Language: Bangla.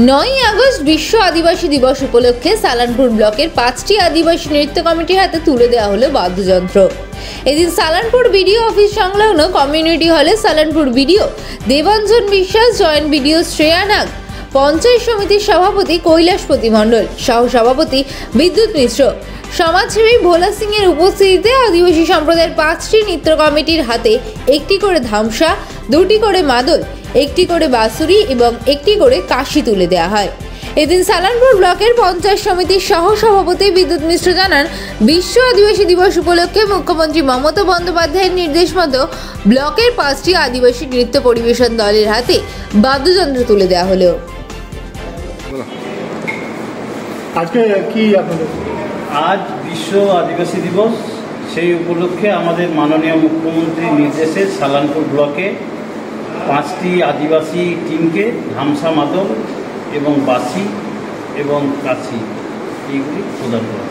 9ই আগস্ট বিশ্ব আদিবাসী দিবস উপলক্ষে সালানপুর ব্লকের 5টি আদিবাসী নৃত্য কমিটির হাতে তুলে দেওয়া হলো বাদ্যযন্ত্র। এদিন সালানপুর বিডিও অফিস সংলগ্ন কমিউনিটি হলে সালানপুর বিডিও দেবাঞ্জন বিশ্বাস, জয়েন্ট বিডিও শ্রেয়া নাগ, পঞ্চায়েত সমিতির সভাপতি কৈলাসপতি মণ্ডল, সহ সভাপতি বিদ্যুৎ মিশ্র, সমাজসেবী ভোলা সিং এর উপস্থিতিতে আদিবাসী সম্প্রদায়ের 5টি নৃত্য কমিটির হাতে একটি করে ধামসা, 2টি করে মাদল, একটি করে বাঁশুরি এবং একটি করে কাশি তুলে দেওয়া হয়। এদিন সালানপুর ব্লকের পঞ্চায়েত সমিতির সহ সভাপতি বিদ্যুৎ মিশ্র জানান, বিশ্ব আদিবাসী দিবস উপলক্ষে মুখ্যমন্ত্রী মমতা বন্দ্যোপাধ্যায়ের নির্দেশ মতো ব্লকের 5টি আদিবাসী নৃত্য পরিবেশন দলের হাতে বাদ্যযন্ত্র তুলে দেওয়া হলো। আজকে কি আপনাদের আজ বিশ্ব আদিবাসী দিবস, সেই উপলক্ষে আমাদের মাননীয় মুখ্যমন্ত্রীর নির্দেশে সালানপুর ব্লকে 5টি আদিবাসী টিমকে ধামসা, মাদল এবং বাঁশি এবং কাশি এইগুলি প্রদান করা।